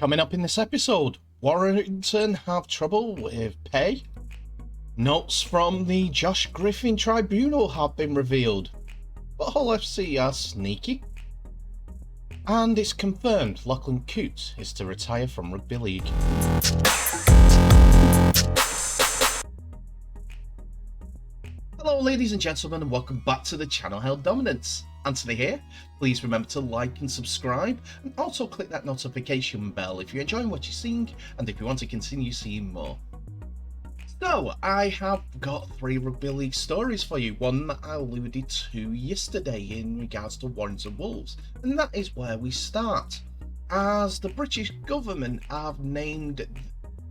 Coming up in this episode, Warrington have trouble with pay. Notes from the Josh Griffin Tribunal have been revealed, but Hull FC are sneaky. And it's confirmed Lachlan Coote is to retire from rugby league. Hello ladies and gentlemen, and welcome back to the channel Held Dominance. Anthony here. Please remember to like and subscribe, and also click that notification bell if you're enjoying what you're seeing and if you want to continue seeing more. So I have got 3 rugby league stories for you, one that I alluded to yesterday in regards to Warrington Wolves, and that is where we start, as the British government have named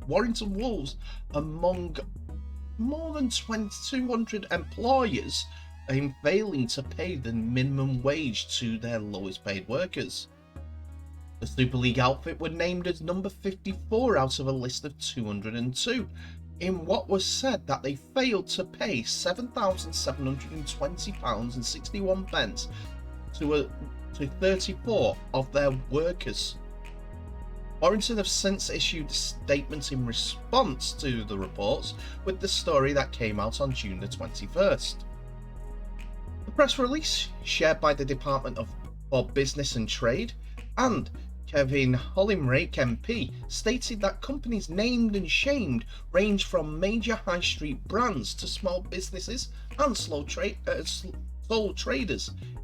Warrington Wolves among more than 200 employers in failing to pay the minimum wage to their lowest paid workers. The Super League outfit were named as number 54 out of a list of 202, in what was said that they failed to pay £7,720.61 to 34 of their workers. Warrington have since issued a statement in response to the reports, with the story that came out on June the 21st. The press release, shared by the Department for Business and Trade and Kevin Hollinrake MP, stated that companies named and shamed range from major high street brands to small businesses and sole traders,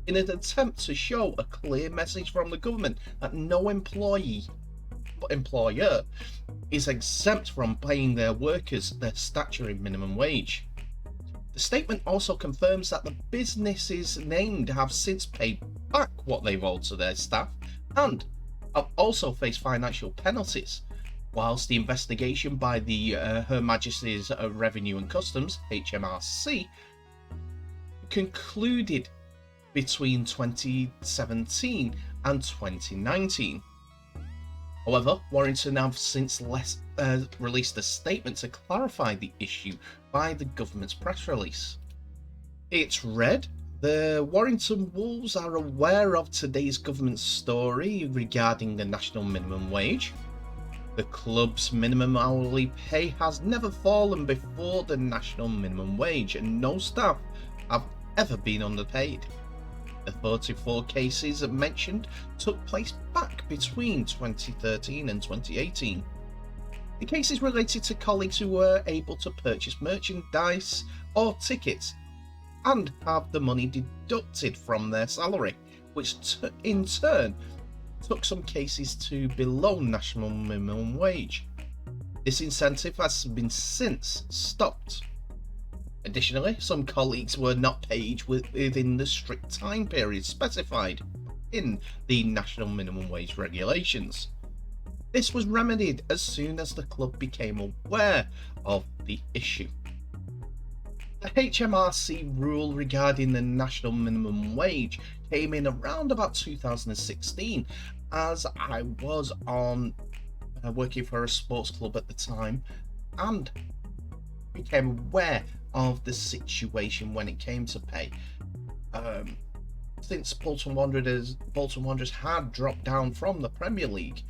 in an attempt to show a clear message from the government that no employer is exempt from paying their workers their statutory minimum wage. The statement also confirms that the businesses named have since paid back what they've owed to their staff and have also faced financial penalties, whilst the investigation by the Her Majesty's Revenue and Customs, HRMC, concluded between 2017 and 2019. However, Warrington have since released a statement to clarify the issue by the government's press release. It's read, the Warrington Wolves are aware of today's government story regarding the national minimum wage. The club's minimum hourly pay has never fallen before the national minimum wage, and no staff have ever been underpaid. The 44 cases mentioned took place back between 2013 and 2018. The cases related to colleagues who were able to purchase merchandise or tickets and have the money deducted from their salary, which in turn took some cases to below national minimum wage. This incentive has been since stopped. Additionally, some colleagues were not paid within the strict time period specified in the national minimum wage regulations. This was remedied as soon as the club became aware of the issue. The HMRC rule regarding the national minimum wage came in around about 2016, as I was working for a sports club at the time and became aware of the situation when it came to pay. Since Bolton Wanderers had dropped down from the Premier League,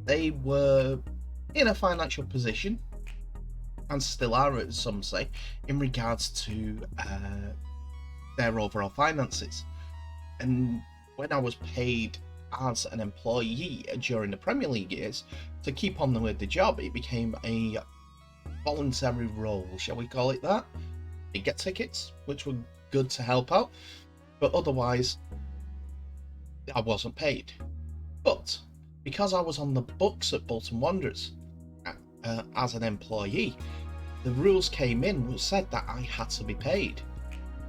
they were in a financial position, and still are, as some say, in regards to their overall finances. And when I was paid as an employee during the Premier League years to keep on with the job, it became a voluntary role, shall we call it that. You get tickets, which were good to help out, but otherwise I wasn't paid. But because I was on the books at Bolton Wanderers as an employee, the rules came in said that I had to be paid,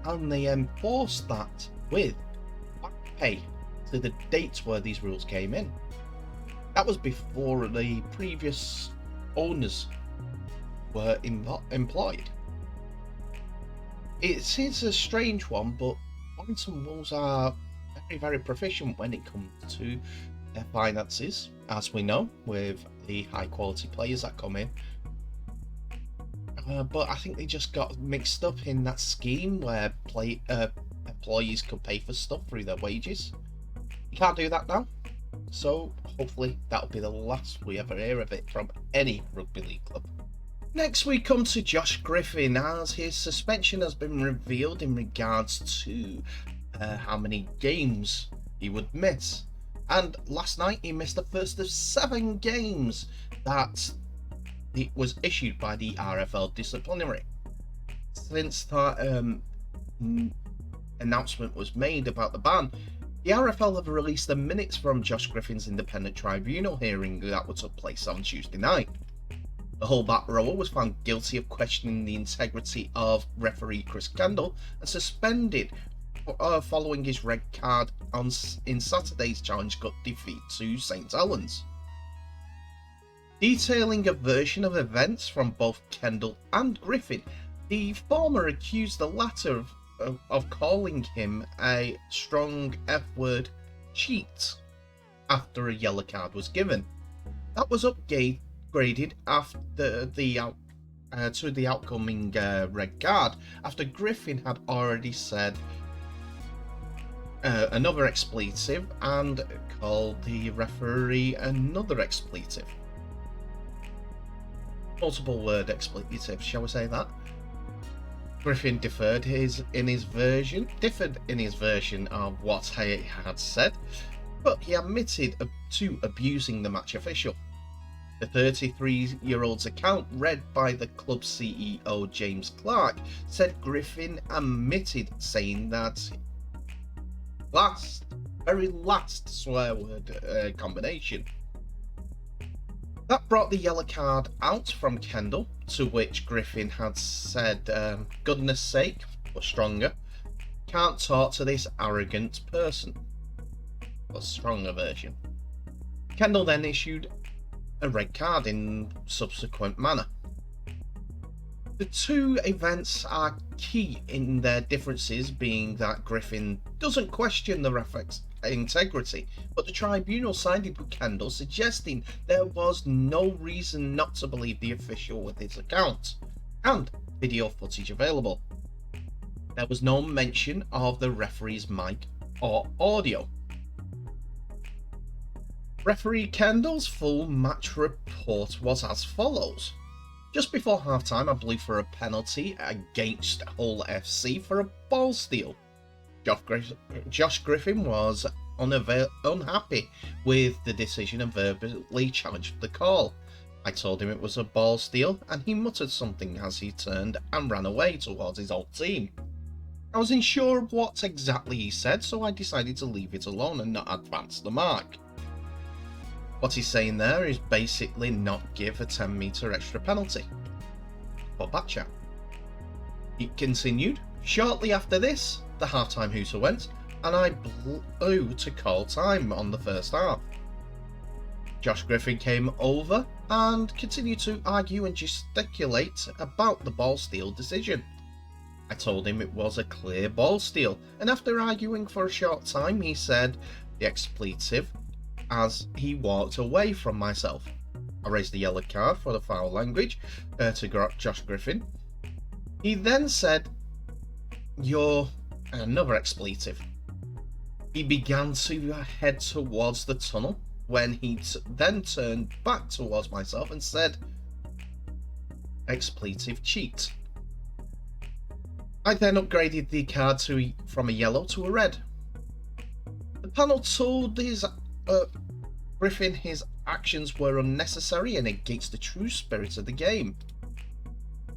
and they enforced that with back pay to the dates where these rules came in. That was before the previous owners were employed. It is a strange one, but Warrington Wolves are very, very proficient when it comes to their finances, as we know, with the high quality players that come in. But I think they just got mixed up in that scheme where employees could pay for stuff through their wages. You can't do that now. So hopefully that'll be the last we ever hear of it from any rugby league club. Next we come to Josh Griffin, as his suspension has been revealed in regards to how many games he would miss. And last night he missed the first of 7 games that it was issued by the RFL disciplinary. Since that announcement was made about the ban, the RFL have released the minutes from Josh Griffin's independent tribunal hearing that took place on Tuesday night. The whole-back rower was found guilty of questioning the integrity of referee Chris Kendall and suspended following his red card in Saturday's Challenge Cup defeat to St Helens. Detailing a version of events from both Kendall and Griffin, the former accused the latter of calling him a strong F-word cheat after a yellow card was given. That was upgraded after to the outcoming red card after Griffin had already said another expletive and called the referee another expletive. Multiple word expletive, shall we say that? Griffin differed in his version of what he had said, but he admitted to abusing the match official. The 33-year-old's account, read by the club's CEO James Clark, said Griffin admitted saying that very last swear word combination. That brought the yellow card out from Kendall, to which Griffin had said, goodness sake, but stronger, can't talk to this arrogant person. A stronger version. Kendall then issued a red card in subsequent manner. The two events are key in their differences, being that Griffin doesn't question the referee's integrity, but the tribunal sided with Kendall, suggesting there was no reason not to believe the official with his account and video footage available. There was no mention of the referee's mic or audio. Referee Kendall's full match report was as follows. Just before half-time, I blew for a penalty against Hull FC for a ball steal. Josh Griffin was unhappy with the decision and verbally challenged the call. I told him it was a ball steal, and he muttered something as he turned and ran away towards his old team. I wasn't sure what exactly he said, so I decided to leave it alone and not advance the mark. What he's saying there is basically not give a 10-metre extra penalty. For back chat. It continued. Shortly after this, the half-time hooter went, and I blew to call time on the first half. Josh Griffin came over and continued to argue and gesticulate about the ball steal decision. I told him it was a clear ball steal, and after arguing for a short time, he said the expletive as he walked away from myself. I raised the yellow card for the foul language to Josh Griffin. He then said, "You're another expletive." He began to head towards the tunnel when he then turned back towards myself and said, "Expletive cheat." I then upgraded the card from a yellow to a red. The panel told Griffin his actions were unnecessary and against the true spirit of the game.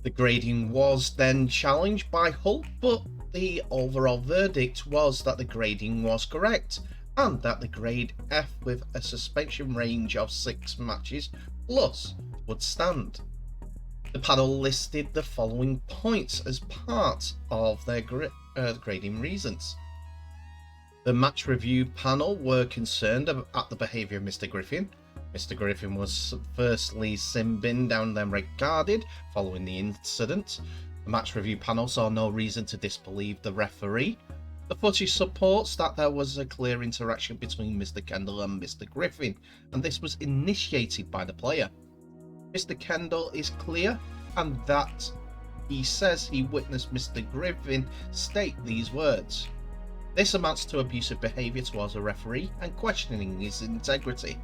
The grading was then challenged by Hull, but the overall verdict was that the grading was correct and that the grade F with a suspension range of 6 matches plus would stand. The panel listed the following points as part of their grading reasons. The match review panel were concerned at the behaviour of Mr. Griffin. Mr. Griffin was firstly sin-binned and then red-carded following the incident. The match review panel saw no reason to disbelieve the referee. The footage supports that there was a clear interaction between Mr. Kendall and Mr. Griffin, and this was initiated by the player. Mr. Kendall is clear, and that he says he witnessed Mr. Griffin state these words. This amounts to abusive behaviour towards a referee and questioning his integrity.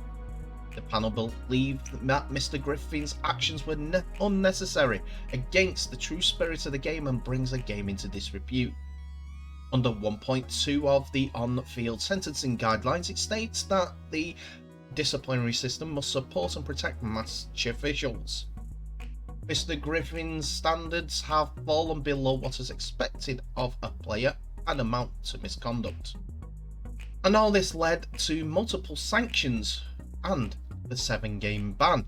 The panel believed that Mr. Griffin's actions were unnecessary, against the true spirit of the game, and brings the game into disrepute. Under 1.2 of the on-field sentencing guidelines, it states that the disciplinary system must support and protect match officials. Mr. Griffin's standards have fallen below what is expected of a player and amount to misconduct. And all this led to multiple sanctions and the 7-game ban.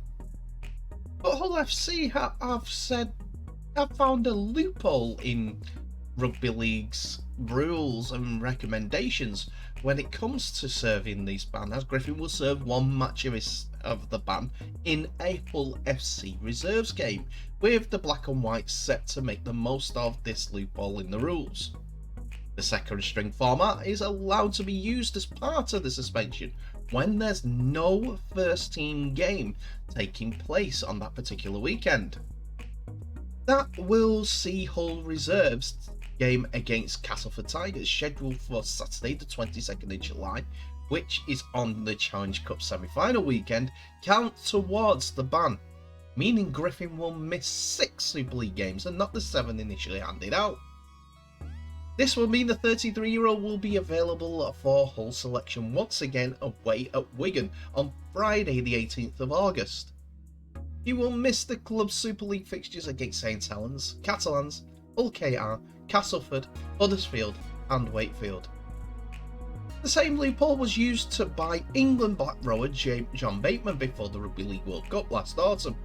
But Hull FC have found a loophole in rugby league's rules and recommendations when it comes to serving these bans, as Griffin will serve one match of the ban in a Hull FC reserves game, with the black and white set to make the most of this loophole in the rules. The second string format is allowed to be used as part of the suspension when there's no first team game taking place on that particular weekend. That will see Hull reserves game against Castleford Tigers scheduled for Saturday the 22nd of July, which is on the Challenge Cup semi-final weekend, count towards the ban, meaning Griffin will miss 6 Super League games and not the 7 initially handed out. This will mean the 33-year-old will be available for Hull selection once again away at Wigan on Friday the 18th of August. He will miss the club's Super League fixtures against St Helens, Catalans, Hull KR, Castleford, Huddersfield and Wakefield. The same loophole was used to buy England back rower John Bateman before the Rugby League World Cup last autumn,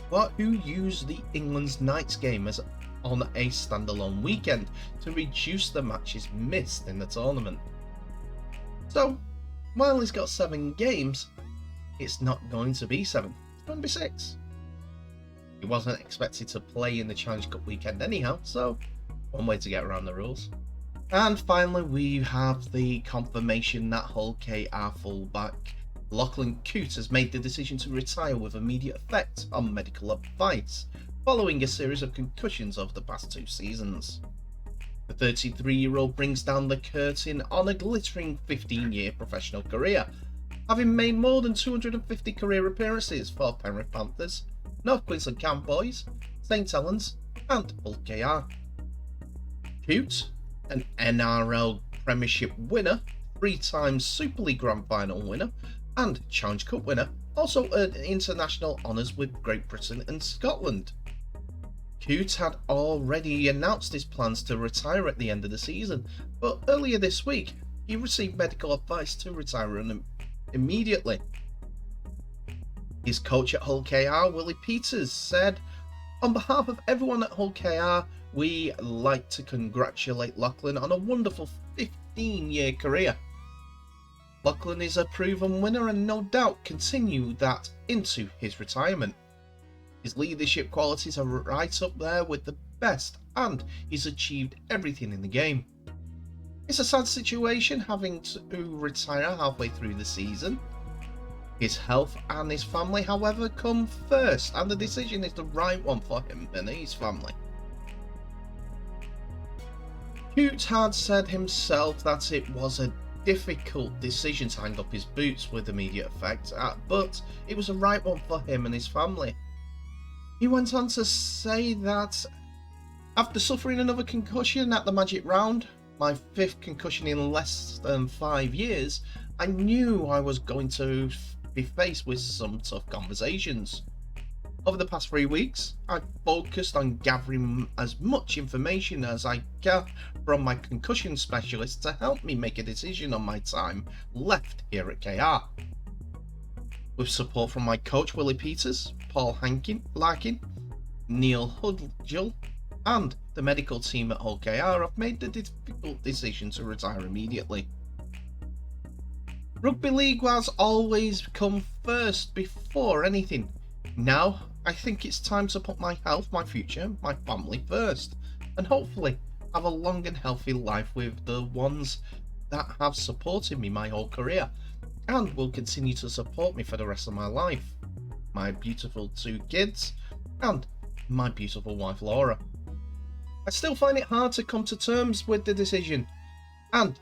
but who used the England's Knights game as on a standalone weekend to reduce the matches missed in the tournament. So, while he's got 7 games, it's not going to be 7, it's going to be 6. He wasn't expected to play in the Challenge Cup weekend anyhow, so one way to get around the rules. And finally, we have the confirmation that Hull KR fullback Lachlan Coote has made the decision to retire with immediate effect on medical advice, following a series of concussions over the past 2 seasons. The 33-year-old brings down the curtain on a glittering 15-year professional career, having made more than 250 career appearances for Penrith Panthers, North Queensland Cowboys, St Helens and Hull KR. Coote, an NRL Premiership winner, 3-time Super League Grand Final winner and Challenge Cup winner, also earned international honours with Great Britain and Scotland. Coote had already announced his plans to retire at the end of the season, but earlier this week he received medical advice to retire immediately. His coach at Hull KR, Willie Peters, said, "On behalf of everyone at Hull KR, we like to congratulate Lachlan on a wonderful 15-year career. Lachlan is a proven winner and no doubt continue that into his retirement. His leadership qualities are right up there with the best and he's achieved everything in the game. It's a sad situation having to retire halfway through the season. His health and his family, however, come first, and the decision is the right one for him and his family." Coote had said himself that it was a difficult decision to hang up his boots with immediate effect, but it was the right one for him and his family. He went on to say that, "After suffering another concussion at the Magic Round, my 5th concussion in less than 5 years, I knew I was going to be faced with some tough conversations. Over the past 3 weeks, I focused on gathering as much information as I can from my concussion specialist to help me make a decision on my time left here at KR. With support from my coach Willie Peters, Paul Larkin, Neil Hudgell and the medical team at Hull KR, I've made the difficult decision to retire immediately. Rugby league has always come first before anything. Now, I think it's time to put my health, my future, my family first, and hopefully have a long and healthy life with the ones that have supported me my whole career and will continue to support me for the rest of my life. My beautiful 2 kids and my beautiful wife Laura. I still find it hard to come to terms with the decision. And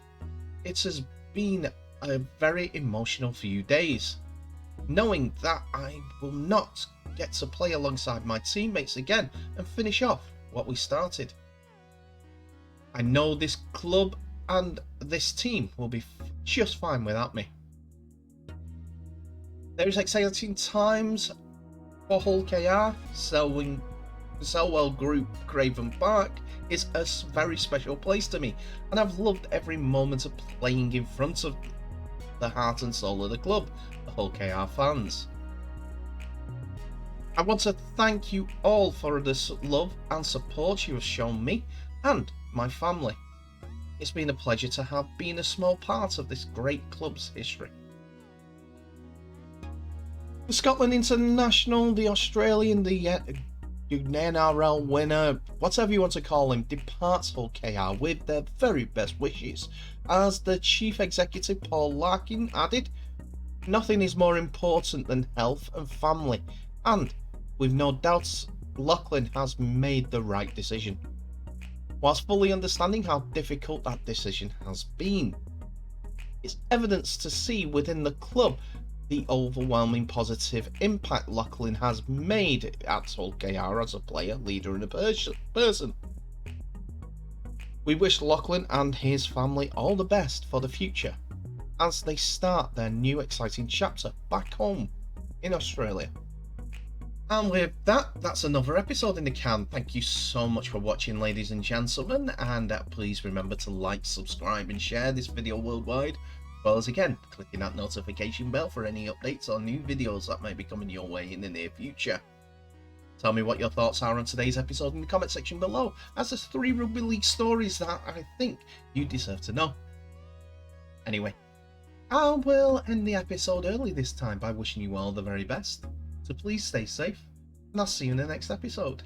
it has been a very emotional few days, knowing that I will not get to play alongside my teammates again and finish off what we started. I know this club and this team will be just fine without me. There is exciting times for Hull KR. Selwell Group Craven Park is a very special place to me, and I've loved every moment of playing in front of the heart and soul of the club, the Hull KR fans. I want to thank you all for the love and support you have shown me and my family. It's been a pleasure to have been a small part of this great club's history. The Scotland International, the Australian, the NRL winner, whatever you want to call him, departs Hull KR with their very best wishes. As the Chief Executive Paul Lachlan added, nothing is more important than health and family, and with no doubts, Lachlan has made the right decision. Whilst fully understanding how difficult that decision has been, it's evidence to see within the club the overwhelming positive impact Lachlan has made at Hull KR as a player, leader and a person. We wish Lachlan and his family all the best for the future as they start their new exciting chapter back home in Australia. And with that, that's another episode in the can. Thank you so much for watching, ladies and gentlemen, and please remember to like, subscribe and share this video worldwide, as well as again clicking that notification bell for any updates on new videos that may be coming your way in the near future. Tell me what your thoughts are on today's episode in the comment section below, as there's 3 rugby league stories that I think you deserve to know. Anyway, I will end the episode early this time by wishing you all the very best. So please stay safe, and I'll see you in the next episode.